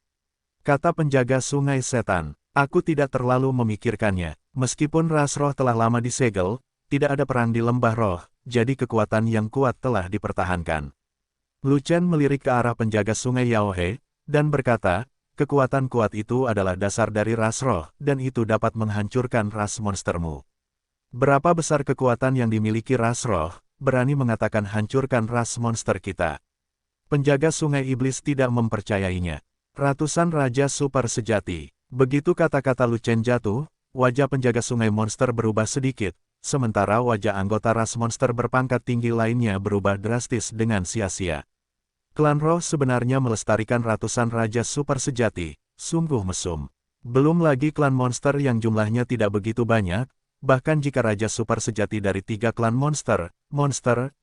Kata penjaga sungai setan, aku tidak terlalu memikirkannya, meskipun ras roh telah lama disegel, tidak ada perang di lembah roh, jadi kekuatan yang kuat telah dipertahankan. Lu Chen melirik ke arah penjaga sungai Yaohe, dan berkata, kekuatan kuat itu adalah dasar dari ras roh, dan itu dapat menghancurkan ras monstermu. Berapa besar kekuatan yang dimiliki ras roh, berani mengatakan hancurkan ras monster kita. Penjaga sungai iblis tidak mempercayainya. Ratusan raja super sejati. Begitu kata-kata Lu Chen jatuh, wajah penjaga sungai monster berubah sedikit, sementara wajah anggota ras monster berpangkat tinggi lainnya berubah drastis dengan sia-sia. Klan roh sebenarnya melestarikan ratusan raja super sejati, sungguh mesum. Belum lagi klan monster yang jumlahnya tidak begitu banyak, bahkan jika raja super sejati dari 3 klan monster,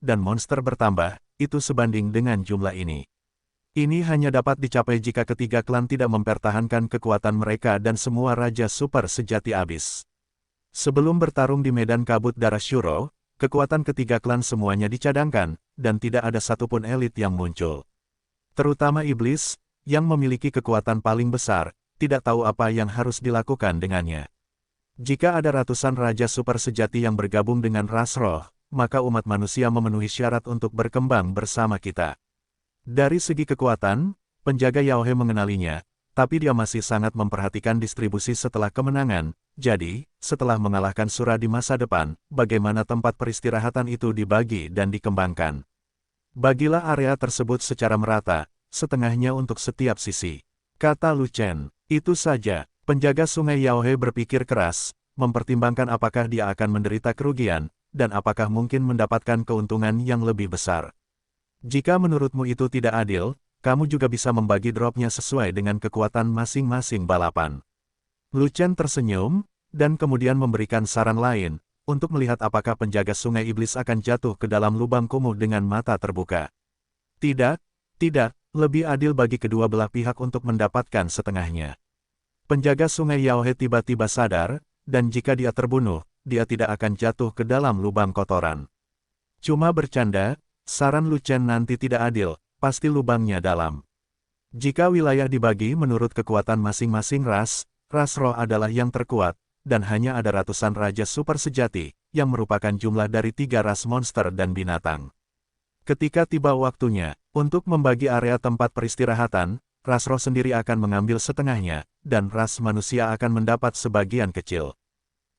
dan monster bertambah, itu sebanding dengan jumlah ini. Ini hanya dapat dicapai jika ketiga klan tidak mempertahankan kekuatan mereka dan semua raja super sejati habis. Sebelum bertarung di medan kabut darah Shuro, kekuatan ketiga klan semuanya dicadangkan, dan tidak ada satupun elit yang muncul. Terutama iblis, yang memiliki kekuatan paling besar, tidak tahu apa yang harus dilakukan dengannya. Jika ada ratusan raja super sejati yang bergabung dengan ras roh, maka umat manusia memenuhi syarat untuk berkembang bersama kita. Dari segi kekuatan, penjaga Yaohe mengenalinya, tapi dia masih sangat memperhatikan distribusi setelah kemenangan, jadi, setelah mengalahkan Sura di masa depan, bagaimana tempat peristirahatan itu dibagi dan dikembangkan. Bagilah area tersebut secara merata, setengahnya untuk setiap sisi. Kata Lu Chen, itu saja. Penjaga sungai Yaohe berpikir keras, mempertimbangkan apakah dia akan menderita kerugian, dan apakah mungkin mendapatkan keuntungan yang lebih besar. Jika menurutmu itu tidak adil, kamu juga bisa membagi dropnya sesuai dengan kekuatan masing-masing balapan. Lu Chen tersenyum, dan kemudian memberikan saran lain, untuk melihat apakah penjaga sungai iblis akan jatuh ke dalam lubang kumuh dengan mata terbuka. Tidak, tidak, lebih adil bagi kedua belah pihak untuk mendapatkan setengahnya. Penjaga sungai Yaohe tiba-tiba sadar, dan jika dia terbunuh, dia tidak akan jatuh ke dalam lubang kotoran. Cuma bercanda, saran Lu Chen nanti tidak adil, pasti lubangnya dalam. Jika wilayah dibagi menurut kekuatan masing-masing ras roh adalah yang terkuat, dan hanya ada ratusan raja super sejati, yang merupakan jumlah dari 3 ras monster dan binatang. Ketika tiba waktunya, untuk membagi area tempat peristirahatan, ras roh sendiri akan mengambil setengahnya, dan ras manusia akan mendapat sebagian kecil.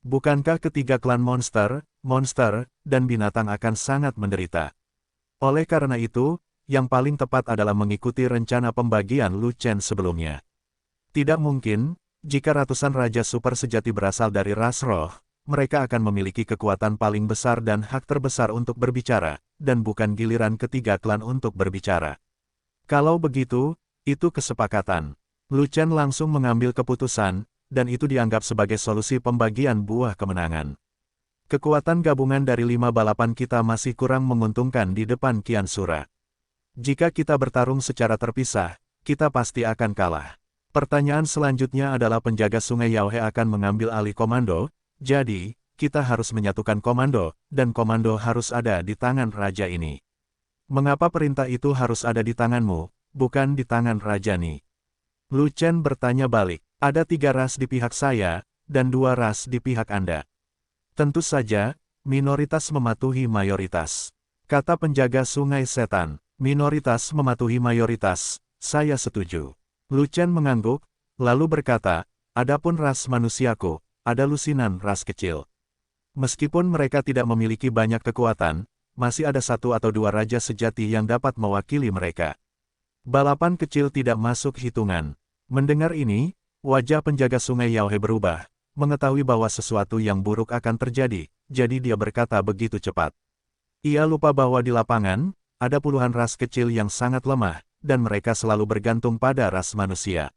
Bukankah ketiga klan monster, dan binatang akan sangat menderita? Oleh karena itu, yang paling tepat adalah mengikuti rencana pembagian Lu Chen sebelumnya. Tidak mungkin, jika ratusan raja super sejati berasal dari ras roh, mereka akan memiliki kekuatan paling besar dan hak terbesar untuk berbicara, dan bukan giliran ketiga klan untuk berbicara. Kalau begitu, itu kesepakatan. Lu Chen langsung mengambil keputusan, dan itu dianggap sebagai solusi pembagian buah kemenangan. Kekuatan gabungan dari 5 balapan kita masih kurang menguntungkan di depan Qian Sura. Jika kita bertarung secara terpisah, kita pasti akan kalah. Pertanyaan selanjutnya adalah penjaga sungai Yaohe akan mengambil alih komando, jadi, kita harus menyatukan komando, dan komando harus ada di tangan raja ini. Mengapa perintah itu harus ada di tanganmu, bukan di tangan Raja Ni? Lu Chen bertanya balik, ada 3 ras di pihak saya, dan 2 ras di pihak Anda. Tentu saja, minoritas mematuhi mayoritas. Kata penjaga sungai setan, minoritas mematuhi mayoritas, saya setuju. Lu Chen mengangguk, lalu berkata, adapun ras manusiaku, ada lusinan ras kecil. Meskipun mereka tidak memiliki banyak kekuatan, masih ada 1 atau 2 raja sejati yang dapat mewakili mereka. Balapan kecil tidak masuk hitungan. Mendengar ini, wajah penjaga sungai Yaohe berubah, mengetahui bahwa sesuatu yang buruk akan terjadi, jadi dia berkata begitu cepat. Ia lupa bahwa di lapangan, ada puluhan ras kecil yang sangat lemah, dan mereka selalu bergantung pada ras manusia.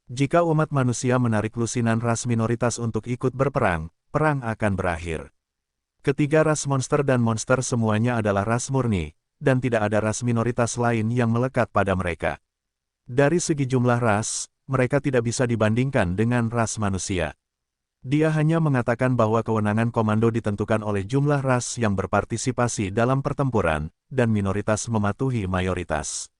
Jika umat manusia menarik lusinan ras minoritas untuk ikut berperang, perang akan berakhir. Ketiga ras monster dan monster semuanya adalah ras murni, dan tidak ada ras minoritas lain yang melekat pada mereka. Dari segi jumlah ras, mereka tidak bisa dibandingkan dengan ras manusia. Dia hanya mengatakan bahwa kewenangan komando ditentukan oleh jumlah ras yang berpartisipasi dalam pertempuran, dan minoritas mematuhi mayoritas.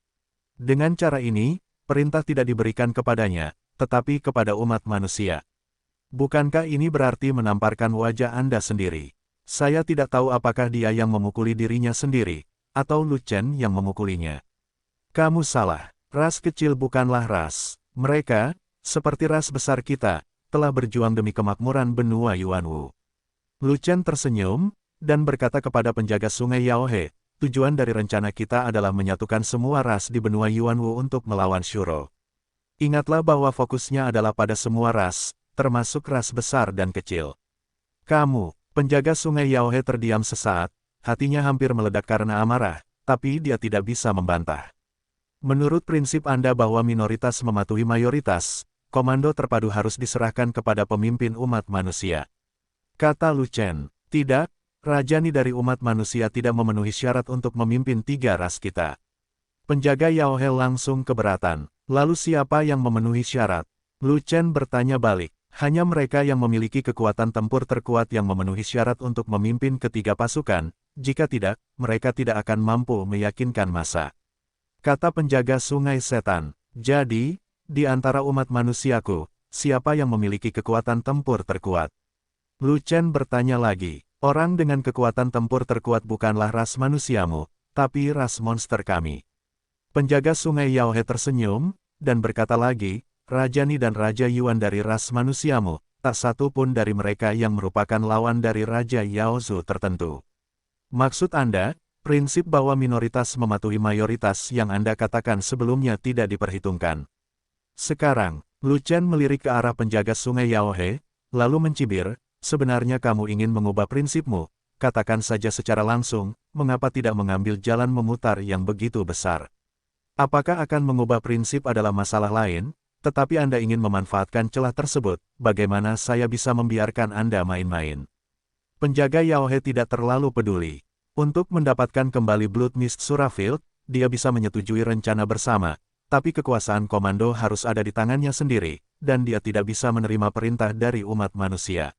Dengan cara ini, perintah tidak diberikan kepadanya, tetapi kepada umat manusia. Bukankah ini berarti menamparkan wajah Anda sendiri? Saya tidak tahu apakah dia yang memukuli dirinya sendiri, atau Lu Chen yang memukulinya. Kamu salah, ras kecil bukanlah ras. Mereka, seperti ras besar kita, telah berjuang demi kemakmuran benua Yuanwu. Lu Chen tersenyum, dan berkata kepada penjaga sungai Yaohe, tujuan dari rencana kita adalah menyatukan semua ras di benua Yuanwu untuk melawan Shuro. Ingatlah bahwa fokusnya adalah pada semua ras, termasuk ras besar dan kecil. Kamu, penjaga sungai Yaohe terdiam sesaat, hatinya hampir meledak karena amarah, tapi dia tidak bisa membantah. Menurut prinsip Anda bahwa minoritas mematuhi mayoritas, komando terpadu harus diserahkan kepada pemimpin umat manusia. Kata Lu Chen, tidak, Raja Ni dari umat manusia tidak memenuhi syarat untuk memimpin 3 ras kita. Penjaga Yaohe langsung keberatan. Lalu siapa yang memenuhi syarat? Lu Chen bertanya balik. Hanya mereka yang memiliki kekuatan tempur terkuat yang memenuhi syarat untuk memimpin ketiga pasukan, jika tidak, mereka tidak akan mampu meyakinkan massa. Kata penjaga sungai setan, jadi, di antara umat manusiaku, siapa yang memiliki kekuatan tempur terkuat? Lu Chen bertanya lagi. Orang dengan kekuatan tempur terkuat bukanlah ras manusiamu, tapi ras monster kami. Penjaga sungai Yaohe tersenyum, dan berkata lagi, Raja Ni dan Raja Yuan dari ras manusiamu, tak satu pun dari mereka yang merupakan lawan dari Raja Yaozu tertentu. Maksud Anda, prinsip bahwa minoritas mematuhi mayoritas yang Anda katakan sebelumnya tidak diperhitungkan. Sekarang, Lu Chen melirik ke arah penjaga sungai Yaohe, lalu mencibir, sebenarnya kamu ingin mengubah prinsipmu, katakan saja secara langsung, mengapa tidak mengambil jalan memutar yang begitu besar? Apakah akan mengubah prinsip adalah masalah lain, tetapi Anda ingin memanfaatkan celah tersebut, bagaimana saya bisa membiarkan Anda main-main? Penjaga Yaohe tidak terlalu peduli. Untuk mendapatkan kembali Blood Mist Surafield, dia bisa menyetujui rencana bersama, tapi kekuasaan komando harus ada di tangannya sendiri, dan dia tidak bisa menerima perintah dari umat manusia.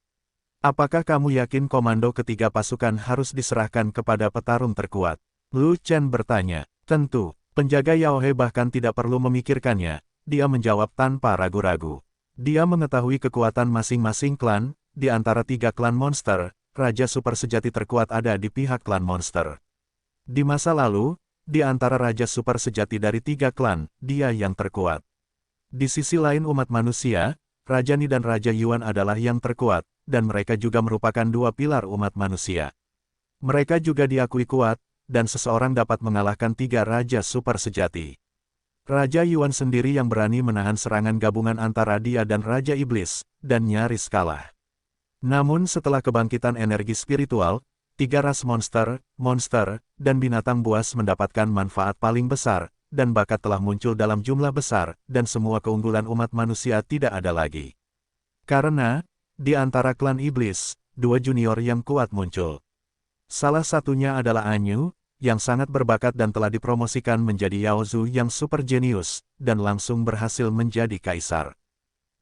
Apakah kamu yakin komando ketiga pasukan harus diserahkan kepada petarung terkuat? Lu Chen bertanya. Tentu, penjaga Yaohe bahkan tidak perlu memikirkannya, dia menjawab tanpa ragu-ragu. Dia mengetahui kekuatan masing-masing klan, di antara 3 klan monster, Raja Super Sejati terkuat ada di pihak klan monster. Di masa lalu, di antara Raja Super Sejati dari 3 klan, dia yang terkuat. Di sisi lain umat manusia, Raja Ni dan Raja Yuan adalah yang terkuat, dan mereka juga merupakan 2 pilar umat manusia. Mereka juga diakui kuat, dan seseorang dapat mengalahkan 3 Raja Super Sejati. Raja Yuan sendiri yang berani menahan serangan gabungan antara dia dan Raja Iblis, dan nyaris kalah. Namun setelah kebangkitan energi spiritual, 3 ras monster, dan binatang buas mendapatkan manfaat paling besar, dan bakat telah muncul dalam jumlah besar, dan semua keunggulan umat manusia tidak ada lagi. Karena, di antara klan iblis, 2 junior yang kuat muncul. Salah satunya adalah Anyu, yang sangat berbakat dan telah dipromosikan menjadi Yaozu yang super jenius, dan langsung berhasil menjadi kaisar.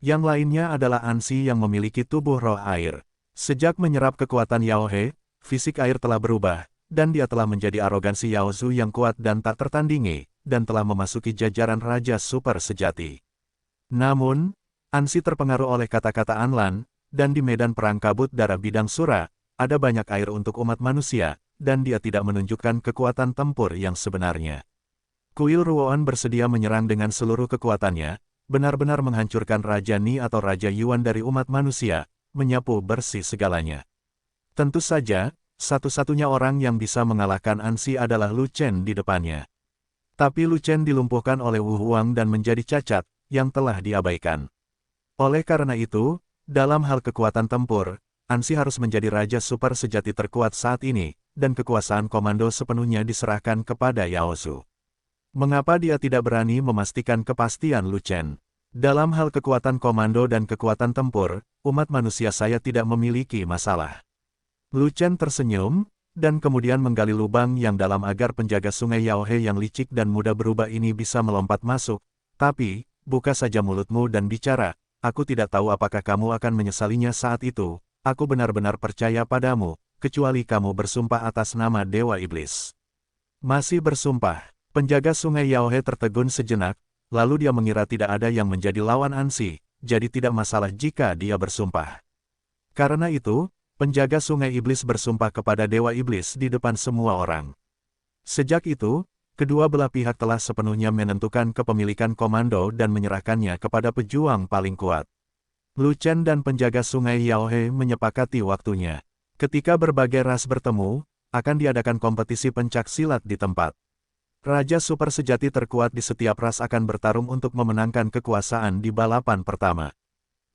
Yang lainnya adalah Ansi yang memiliki tubuh roh air. Sejak menyerap kekuatan Yaohe, fisik air telah berubah, dan dia telah menjadi arogansi Yaozu yang kuat dan tak tertandingi, dan telah memasuki jajaran Raja Super Sejati. Namun, Ansi terpengaruh oleh kata-kata Anlan, dan di medan perang kabut darah bidang sura, ada banyak air untuk umat manusia, dan dia tidak menunjukkan kekuatan tempur yang sebenarnya. Kuil Ruoan bersedia menyerang dengan seluruh kekuatannya, benar-benar menghancurkan Raja Ni atau Raja Yuan dari umat manusia, menyapu bersih segalanya. Tentu saja, satu-satunya orang yang bisa mengalahkan Ansi adalah Lu Chen di depannya. Tapi Lu Chen dilumpuhkan oleh Wu Huang dan menjadi cacat, yang telah diabaikan. Oleh karena itu, dalam hal kekuatan tempur, Ansi harus menjadi Raja Super Sejati terkuat saat ini, dan kekuasaan komando sepenuhnya diserahkan kepada Yaozu. Mengapa dia tidak berani memastikan kepastian Lu Chen? Dalam hal kekuatan komando dan kekuatan tempur, umat manusia saya tidak memiliki masalah. Lu Chen tersenyum, dan kemudian menggali lubang yang dalam agar penjaga sungai Yaohe yang licik dan mudah berubah ini bisa melompat masuk. Tapi, buka saja mulutmu dan bicara. Aku tidak tahu apakah kamu akan menyesalinya saat itu. Aku benar-benar percaya padamu, kecuali kamu bersumpah atas nama Dewa Iblis. Masih bersumpah. Penjaga sungai Yaohe tertegun sejenak, lalu dia mengira tidak ada yang menjadi lawan Ansi, jadi tidak masalah jika dia bersumpah. Karena itu, penjaga sungai iblis bersumpah kepada Dewa Iblis di depan semua orang. Sejak itu, kedua belah pihak telah sepenuhnya menentukan kepemilikan komando dan menyerahkannya kepada pejuang paling kuat. Lu Chen dan penjaga sungai Yaohe menyepakati waktunya. Ketika berbagai ras bertemu, akan diadakan kompetisi pencak silat di tempat. Raja Super Sejati terkuat di setiap ras akan bertarung untuk memenangkan kekuasaan di balapan pertama.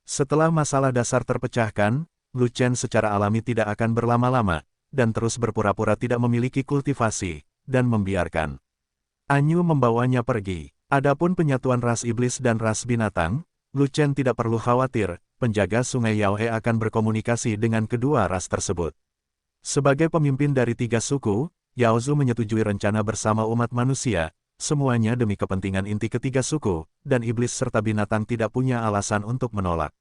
Setelah masalah dasar terpecahkan, Lu Chen secara alami tidak akan berlama-lama, dan terus berpura-pura tidak memiliki kultivasi, dan membiarkan Anyu membawanya pergi. Adapun penyatuan ras iblis dan ras binatang, Lu Chen tidak perlu khawatir, penjaga sungai Yaohe akan berkomunikasi dengan kedua ras tersebut. Sebagai pemimpin dari 3 suku, Yaozu menyetujui rencana bersama umat manusia, semuanya demi kepentingan inti ketiga suku, dan iblis serta binatang tidak punya alasan untuk menolak.